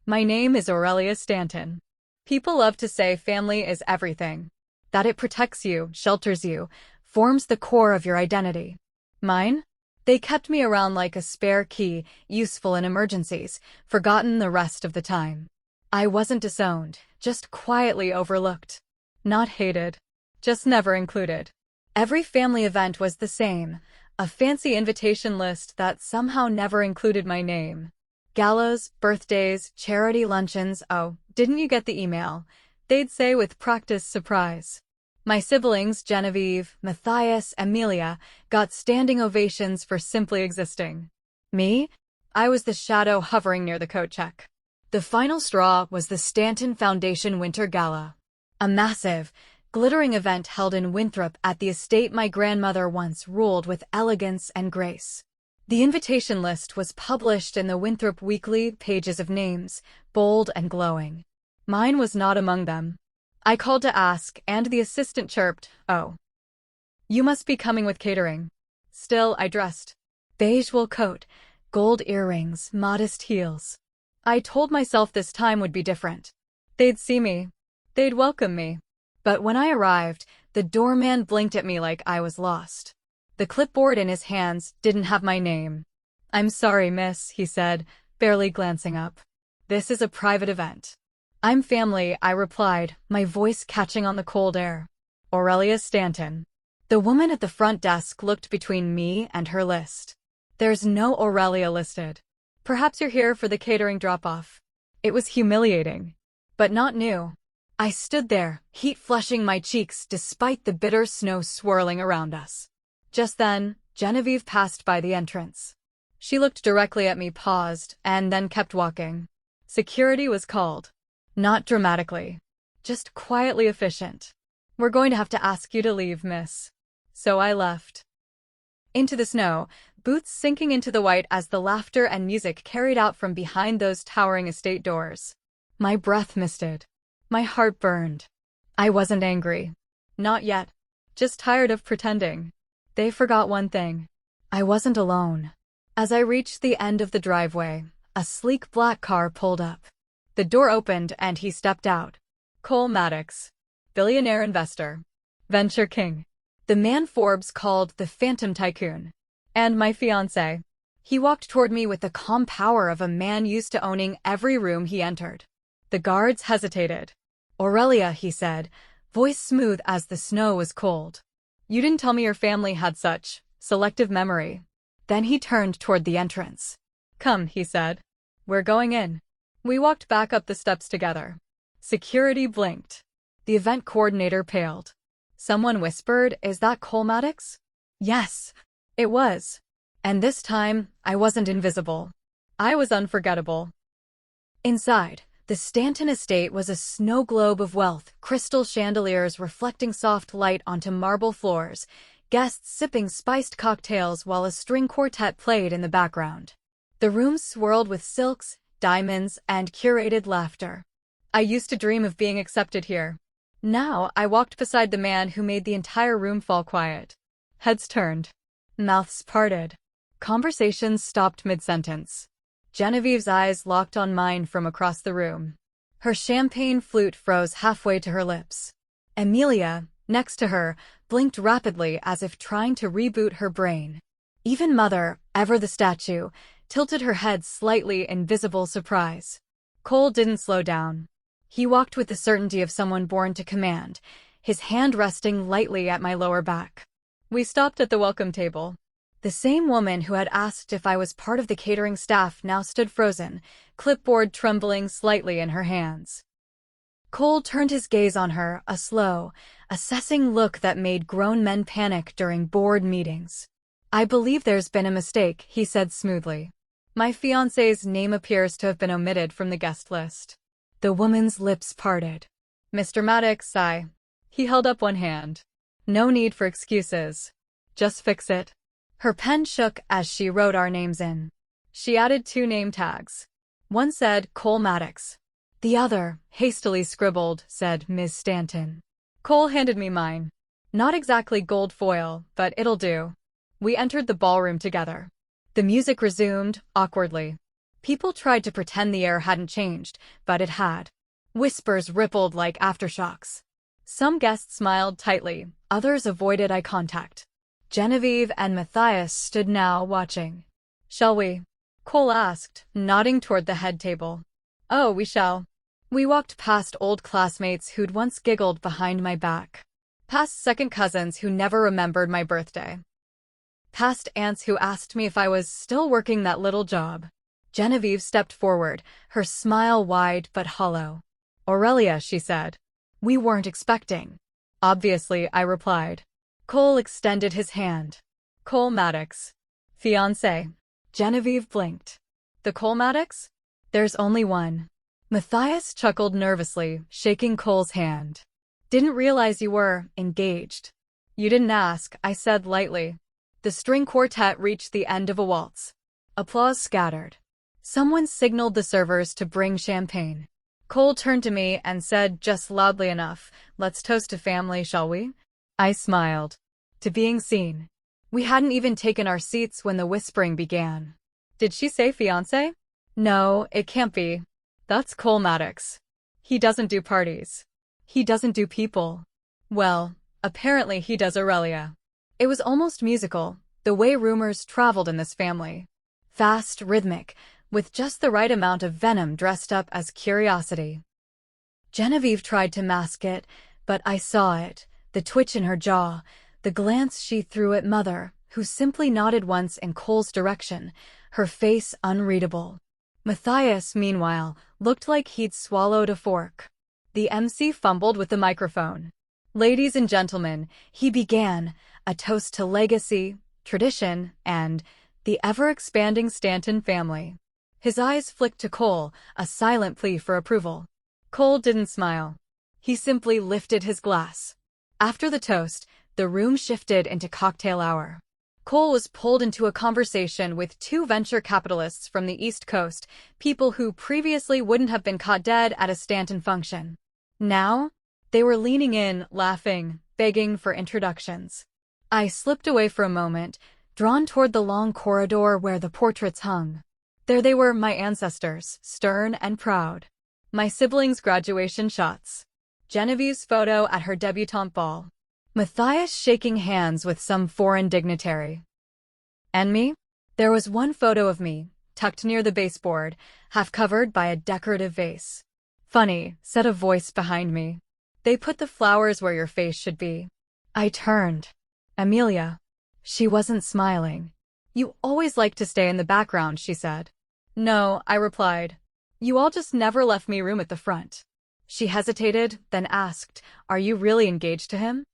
My name is Aurelia Stanton. People love to say family is everything. That it protects you, shelters you, forms the core of your identity. Mine? They kept me around like a spare key, useful in emergencies, forgotten the rest of the time. I wasn't disowned, just quietly overlooked. Not hated, just never included. Every family event was the same, a fancy invitation list that somehow never included my name. Galas, birthdays, charity luncheons, oh, didn't you get the email? They'd say with practiced surprise. My siblings, Genevieve, Matthias, Amelia, got standing ovations for simply existing. Me? I was the shadow hovering near the coat check. The final straw was the Stanton Foundation Winter Gala. A massive, glittering event held in Winthrop at the estate my grandmother once ruled with elegance and grace. The invitation list was published in the Winthrop Weekly, pages of names, bold and glowing. Mine was not among them. I called to ask, and the assistant chirped, "Oh, you must be coming with catering." Still, I dressed. Beige wool coat, gold earrings, modest heels. I told myself this time would be different. They'd see me. They'd welcome me. But when I arrived, the doorman blinked at me like I was lost. The clipboard in his hands didn't have my name. "I'm sorry, miss," he said, barely glancing up. "This is a private event." "I'm family," I replied, my voice catching on the cold air. "Aurelia Stanton." The woman at the front desk looked between me and her list. "There's no Aurelia listed. Perhaps you're here for the catering drop-off." It was humiliating, but not new. I stood there, heat flushing my cheeks despite the bitter snow swirling around us. Just then, Genevieve passed by the entrance. She looked directly at me, paused, and then kept walking. Security was called. Not dramatically. Just quietly efficient. "We're going to have to ask you to leave, miss." So I left. Into the snow, boots sinking into the white as the laughter and music carried out from behind those towering estate doors. My breath misted. My heart burned. I wasn't angry. Not yet. Just tired of pretending. They forgot one thing. I wasn't alone. As I reached the end of the driveway, a sleek black car pulled up. The door opened and he stepped out. Cole Maddox. Billionaire investor. Venture king. The man Forbes called the Phantom Tycoon. And my fiancé. He walked toward me with the calm power of a man used to owning every room he entered. The guards hesitated. "Aurelia," he said, voice smooth as the snow was cold. "You didn't tell me your family had such selective memory." Then he turned toward the entrance. "Come," he said. "We're going in." We walked back up the steps together. Security blinked. The event coordinator paled. Someone whispered, "Is that Cole Maddox?" Yes, it was. And this time, I wasn't invisible. I was unforgettable. Inside, the Stanton estate was a snow globe of wealth, crystal chandeliers reflecting soft light onto marble floors, guests sipping spiced cocktails while a string quartet played in the background. The room swirled with silks, diamonds, and curated laughter. I used to dream of being accepted here. Now I walked beside the man who made the entire room fall quiet. Heads turned. Mouths parted. Conversations stopped mid-sentence. Genevieve's eyes locked on mine from across the room. Her champagne flute froze halfway to her lips. Amelia, next to her, blinked rapidly as if trying to reboot her brain. Even Mother, ever the statue, tilted her head slightly in visible surprise. Cole didn't slow down. He walked with the certainty of someone born to command, his hand resting lightly at my lower back. We stopped at the welcome table. The same woman who had asked if I was part of the catering staff now stood frozen, clipboard trembling slightly in her hands. Cole turned his gaze on her, a slow, assessing look that made grown men panic during board meetings. "I believe there's been a mistake," he said smoothly. "My fiancé's name appears to have been omitted from the guest list." The woman's lips parted. "Mr. Maddox, He held up one hand. "No need for excuses. Just fix it." Her pen shook as she wrote our names in. She added 2 name tags. One said Cole Maddox. The other, hastily scribbled, said Ms. Stanton. Cole handed me mine. Not exactly gold foil, but it'll do. We entered the ballroom together. The music resumed, awkwardly. People tried to pretend the air hadn't changed, but it had. Whispers rippled like aftershocks. Some guests smiled tightly, others avoided eye contact. Genevieve and Matthias stood now, watching. "Shall we?" Cole asked, nodding toward the head table. "Oh, we shall." We walked past old classmates who'd once giggled behind my back. Past second cousins who never remembered my birthday. Past aunts who asked me if I was still working that little job. Genevieve stepped forward, her smile wide but hollow. "Aurelia," she said. "We weren't expecting." "Obviously," I replied. Cole extended his hand. "Cole Maddox. Fiancé." Genevieve blinked. "The Cole Maddox? There's only one." Matthias chuckled nervously, shaking Cole's hand. "Didn't realize you were engaged." "You didn't ask," I said lightly. The string quartet reached the end of a waltz. Applause scattered. Someone signaled the servers to bring champagne. Cole turned to me and said just loudly enough, "Let's toast to family, shall we?" I smiled. To being seen. We hadn't even taken our seats when the whispering began. "Did she say fiancé?" "No, it can't be. That's Cole Maddox. He doesn't do parties. He doesn't do people. Well, apparently he does Aurelia." It was almost musical, the way rumors traveled in this family. Fast, rhythmic, with just the right amount of venom dressed up as curiosity. Genevieve tried to mask it, but I saw it, the twitch in her jaw, the glance she threw at Mother, who simply nodded once in Cole's direction, her face unreadable. Matthias, meanwhile, looked like he'd swallowed a fork. The MC fumbled with the microphone. "Ladies and gentlemen," he began, a toast to legacy, tradition, and the ever-expanding Stanton family. His eyes flicked to Cole, a silent plea for approval. Cole didn't smile. He simply lifted his glass. After the toast, the room shifted into cocktail hour. Cole was pulled into a conversation with two venture capitalists from the East Coast, people who previously wouldn't have been caught dead at a Stanton function. Now, they were leaning in, laughing, begging for introductions. I slipped away for a moment, drawn toward the long corridor where the portraits hung. There they were, my ancestors, stern and proud. My siblings' graduation shots. Genevieve's photo at her debutante ball. Matthias shaking hands with some foreign dignitary. And me? There was one photo of me, tucked near the baseboard, half covered by a decorative vase. "Funny," said a voice behind me. "They put the flowers where your face should be." I turned. Amelia. She wasn't smiling. "You always like to stay in the background," she said. "No," I replied. "You all just never left me room at the front." She hesitated, then asked, "Are you really engaged to him?"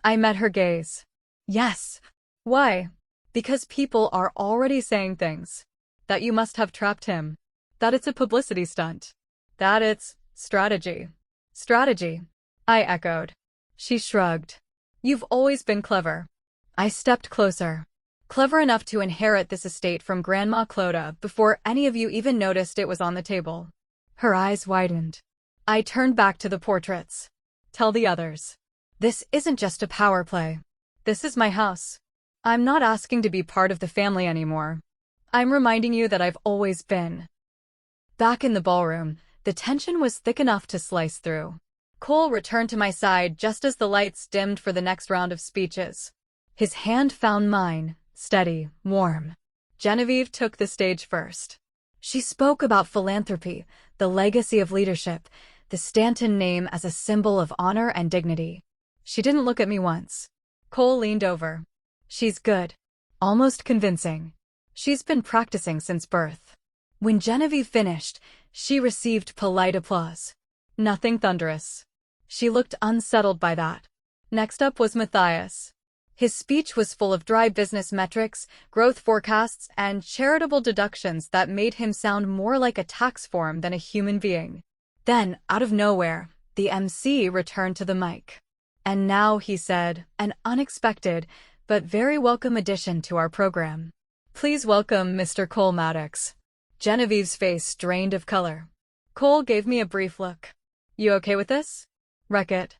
I met her gaze. "Yes." "Why?" "Because people are already saying things. That you must have trapped him. That it's a publicity stunt. That it's strategy." "Strategy?" I echoed. She shrugged. "You've always been clever." I stepped closer. "Clever enough to inherit this estate from Grandma Clodagh before any of you even noticed it was on the table." Her eyes widened. I turned back to the portraits. "Tell the others. This isn't just a power play. This is my house. I'm not asking to be part of the family anymore. I'm reminding you that I've always been." Back in the ballroom, the tension was thick enough to slice through. Cole returned to my side just as the lights dimmed for the next round of speeches. His hand found mine, steady, warm. Genevieve took the stage first. She spoke about philanthropy, the legacy of leadership, the Stanton name as a symbol of honor and dignity. She didn't look at me once. Cole leaned over. "She's good. Almost convincing. She's been practicing since birth." When Genevieve finished, she received polite applause. Nothing thunderous. She looked unsettled by that. Next up was Matthias. His speech was full of dry business metrics, growth forecasts, and charitable deductions that made him sound more like a tax form than a human being. Then, out of nowhere, the MC returned to the mic. "And now," he said, "an unexpected, but very welcome addition to our program. Please welcome Mr. Cole Maddox." Genevieve's face drained of color. Cole gave me a brief look. "You okay with this? Wreck it."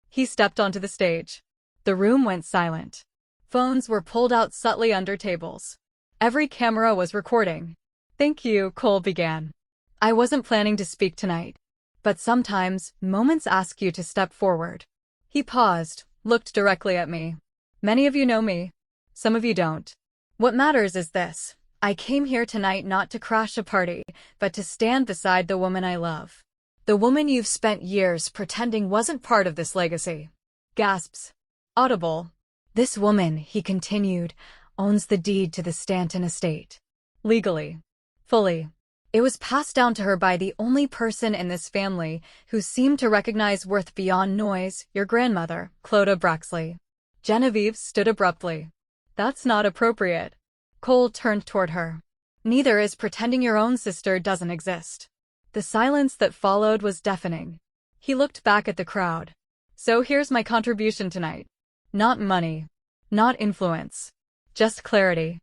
He stepped onto the stage. The room went silent. Phones were pulled out subtly under tables. Every camera was recording. Thank you, Cole began. I wasn't planning to speak tonight, but sometimes moments ask you to step forward. He paused, looked directly at me. Many of you know me. Some of you don't. What matters is this. I came here tonight not to crash a party, but to stand beside the woman I love. The woman you've spent years pretending wasn't part of this legacy. Gasps. Audible. This woman, he continued, owns the deed to the Stanton estate. Legally. Fully. It was passed down to her by the only person in this family who seemed to recognize worth beyond noise, your grandmother, Clodagh Braxley. Genevieve stood abruptly. That's not appropriate. Cole turned toward her. Neither is pretending your own sister doesn't exist. The silence that followed was deafening. He looked back at the crowd. So here's my contribution tonight. Not money. Not influence. Just clarity.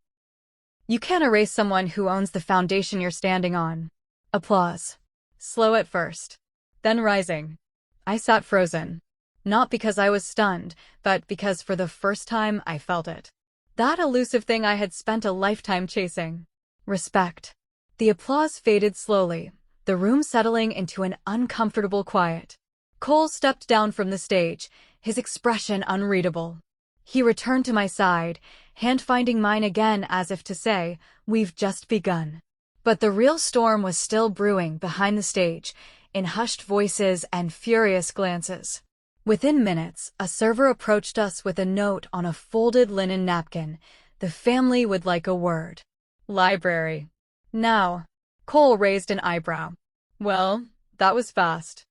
You can't erase someone who owns the foundation you're standing on. Applause. Slow at first. Then rising. I sat frozen. Not because I was stunned, but because for the first time I felt it. That elusive thing I had spent a lifetime chasing. Respect. The applause faded slowly, the room settling into an uncomfortable quiet. Cole stepped down from the stage, his expression unreadable. He returned to my side, hand finding mine again as if to say, we've just begun. But the real storm was still brewing behind the stage, in hushed voices and furious glances. Within minutes, a server approached us with a note on a folded linen napkin. The family would like a word. Library. Now. Cole raised an eyebrow. Well, that was fast.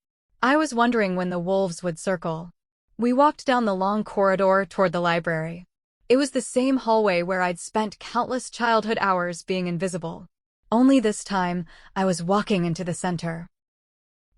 I was wondering when the wolves would circle. We walked down the long corridor toward the library. It was the same hallway where I'd spent countless childhood hours being invisible. Only this time, I was walking into the center.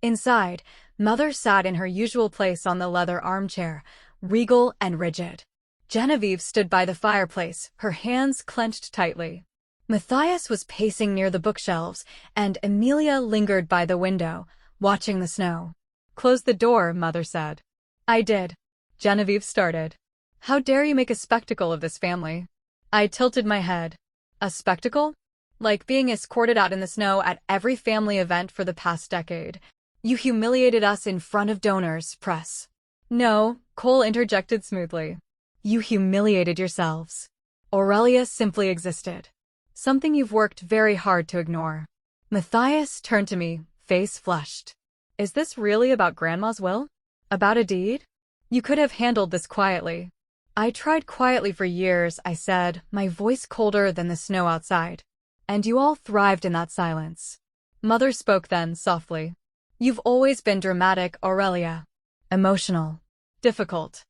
Inside, Mother sat in her usual place on the leather armchair, regal and rigid. Genevieve stood by the fireplace, her hands clenched tightly. Matthias was pacing near the bookshelves, and Amelia lingered by the window, watching the snow. Close the door, Mother said. I did. Genevieve started. How dare you make a spectacle of this family? I tilted my head. A spectacle? Like being escorted out in the snow at every family event for the past decade. You humiliated us in front of donors, press. No, Cole interjected smoothly. You humiliated yourselves. Aurelia simply existed. Something you've worked very hard to ignore. Matthias turned to me, face flushed. Is this really about Grandma's will? About a deed? You could have handled this quietly. I tried quietly for years, I said, my voice colder than the snow outside. And you all thrived in that silence. Mother spoke then, softly. You've always been dramatic, Aurelia. Emotional. Difficult.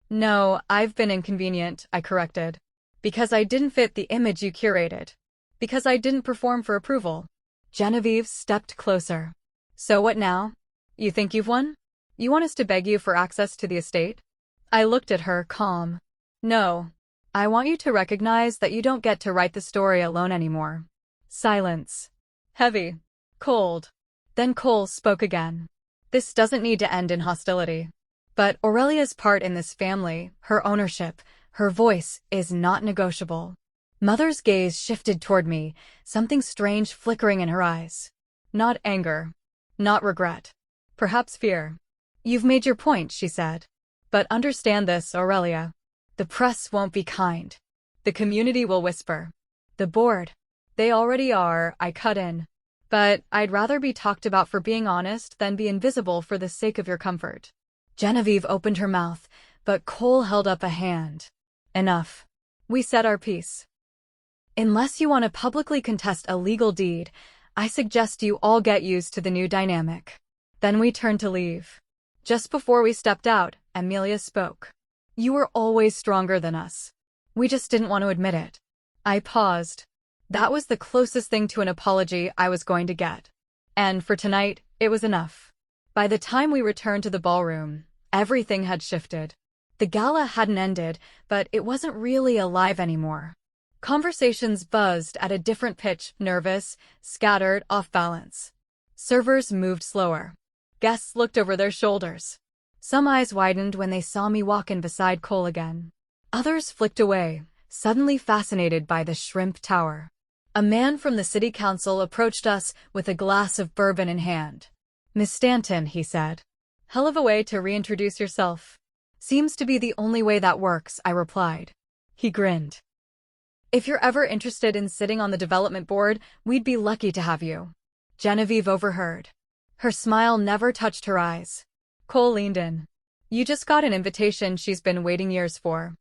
No, I've been inconvenient, I corrected. Because I didn't fit the image you curated. Because I didn't perform for approval. Genevieve stepped closer. So what now? You think you've won? You want us to beg you for access to the estate? I looked at her, calm. No. I want you to recognize that you don't get to write the story alone anymore. Silence. Heavy. Cold. Then Cole spoke again. This doesn't need to end in hostility. But Aurelia's part in this family, her ownership, her voice, is not negotiable. Mother's gaze shifted toward me, something strange flickering in her eyes. Not anger. Not regret. Perhaps fear. You've made your point, she said. But understand this, Aurelia. The press won't be kind. The community will whisper. The board. They already are, I cut in. But I'd rather be talked about for being honest than be invisible for the sake of your comfort. Genevieve opened her mouth, but Cole held up a hand. Enough. We said our piece. Unless you want to publicly contest a legal deed, I suggest you all get used to the new dynamic. Then we turned to leave. Just before we stepped out, Amelia spoke. You were always stronger than us. We just didn't want to admit it. I paused. That was the closest thing to an apology I was going to get. And for tonight, it was enough. By the time we returned to the ballroom, everything had shifted. The gala hadn't ended, but it wasn't really alive anymore. Conversations buzzed at a different pitch, nervous, scattered, off balance. Servers moved slower. Guests looked over their shoulders. Some eyes widened when they saw me walk in beside Cole again. Others flicked away, suddenly fascinated by the shrimp tower. A man from the city council approached us with a glass of bourbon in hand. "Miss Stanton," he said. "Hell of a way to reintroduce yourself." "Seems to be the only way that works," I replied. He grinned. "If you're ever interested in sitting on the development board, we'd be lucky to have you." Genevieve overheard. Her smile never touched her eyes. Cole leaned in. "You just got an invitation she's been waiting years for."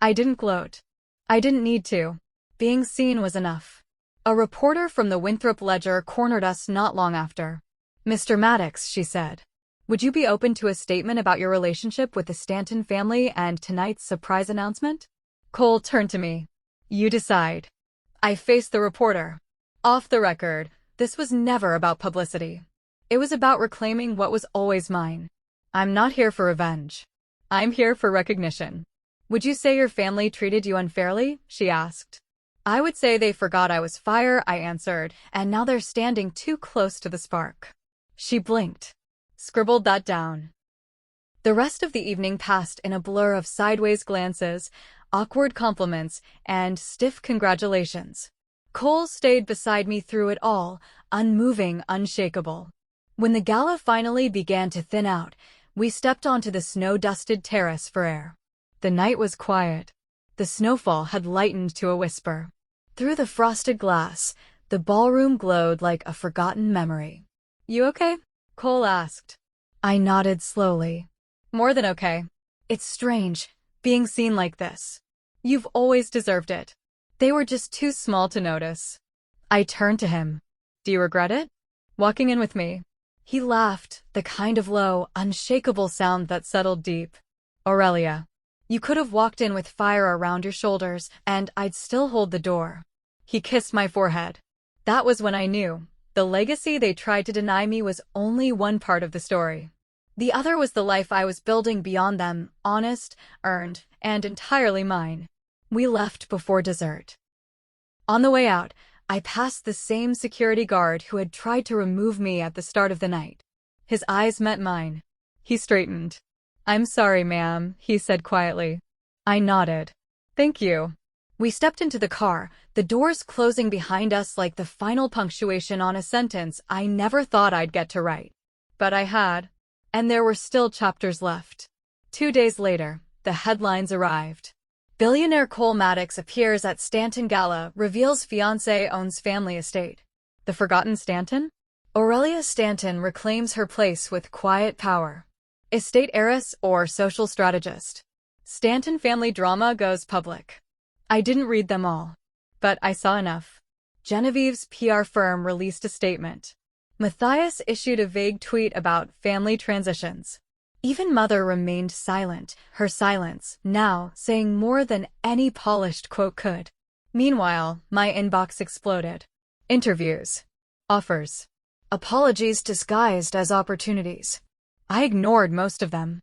I didn't gloat. I didn't need to. Being seen was enough. A reporter from the Winthrop Ledger cornered us not long after. "Mr. Maddox," she said, "would you be open to a statement about your relationship with the Stanton family and tonight's surprise announcement?" Cole turned to me. "You decide." I faced the reporter. Off the record, this was never about publicity. It was about reclaiming what was always mine. "I'm not here for revenge. I'm here for recognition." "Would you say your family treated you unfairly?" she asked. "I would say they forgot I was fire," I answered, "and now they're standing too close to the spark." She blinked. "Scribbled that down." The rest of the evening passed in a blur of sideways glances, awkward compliments, and stiff congratulations. Cole stayed beside me through it all, unmoving, unshakable. When the gala finally began to thin out, we stepped onto the snow-dusted terrace for air. The night was quiet. The snowfall had lightened to a whisper. Through the frosted glass, the ballroom glowed like a forgotten memory. "You okay?" Cole asked. I nodded slowly. "More than okay. It's strange, being seen like this. You've always deserved it. They were just too small to notice." I turned to him. "Do you regret it? Walking in with me?" He laughed, the kind of low, unshakable sound that settled deep. "Aurelia, you could have walked in with fire around your shoulders, and I'd still hold the door." He kissed my forehead. That was when I knew. The legacy they tried to deny me was only one part of the story. The other was the life I was building beyond them, honest, earned, and entirely mine. We left before dessert. On the way out, I passed the same security guard who had tried to remove me at the start of the night. His eyes met mine. He straightened. "I'm sorry, ma'am," he said quietly. I nodded. "Thank you." We stepped into the car, the doors closing behind us like the final punctuation on a sentence I never thought I'd get to write. But I had. And there were still chapters left. 2 days later, the headlines arrived. Billionaire Cole Maddox appears at Stanton Gala, reveals fiancé owns family estate. The forgotten Stanton? Aurelia Stanton reclaims her place with quiet power. Estate heiress or social strategist? Stanton family drama goes public. I didn't read them all, but I saw enough. Genevieve's PR firm released a statement. Matthias issued a vague tweet about family transitions. Even Mother remained silent, her silence, now, saying more than any polished quote could. Meanwhile, my inbox exploded. Interviews. Offers. Apologies disguised as opportunities. I ignored most of them.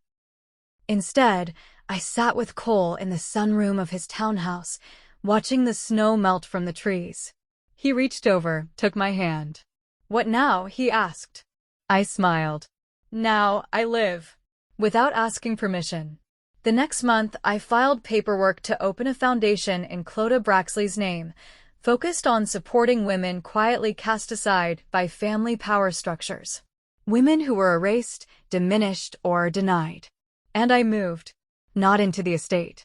Instead, I sat with Cole in the sunroom of his townhouse, watching the snow melt from the trees. He reached over, took my hand. "What now?" he asked. I smiled. "Now, I live." Without asking permission. The next month, I filed paperwork to open a foundation in Clodagh Braxley's name, focused on supporting women quietly cast aside by family power structures. Women who were erased, diminished, or denied. And I moved. Not into the estate.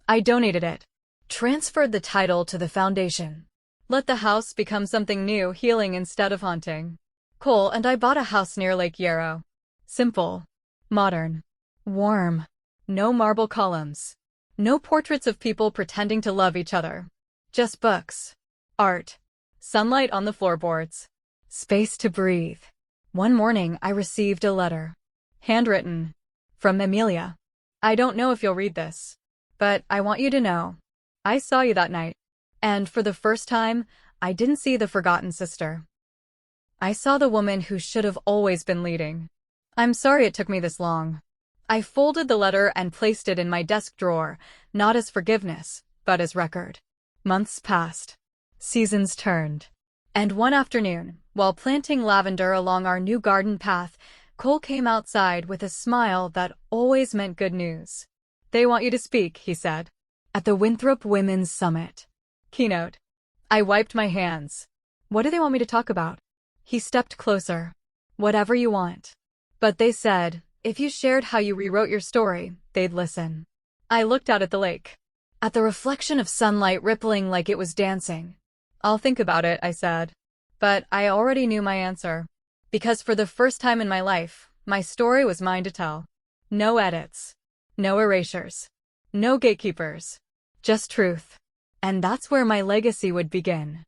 I donated it. Transferred the title to the foundation. Let the house become something new, healing instead of haunting. Cole and I bought a house near Lake Yarrow. Simple. Modern. Warm. No marble columns. No portraits of people pretending to love each other. Just books. Art. Sunlight on the floorboards. Space to breathe. One morning I received a letter. Handwritten. From Amelia. "I don't know if you'll read this, but I want you to know. I saw you that night. And for the first time, I didn't see the forgotten sister. I saw the woman who should have always been leading. I'm sorry it took me this long." I folded the letter and placed it in my desk drawer, not as forgiveness, but as record. Months passed. Seasons turned. And one afternoon, while planting lavender along our new garden path, Cole came outside with a smile that always meant good news. "They want you to speak," he said. "At the Winthrop Women's Summit." Keynote. I wiped my hands. What do they want me to talk about? He stepped closer. Whatever you want. But they said, if you shared how you rewrote your story, they'd listen. I looked out at the lake. At the reflection of sunlight rippling like it was dancing. I'll think about it, I said. But I already knew my answer. Because for the first time in my life, my story was mine to tell. No edits. No erasures. No gatekeepers. Just truth. And that's where my legacy would begin.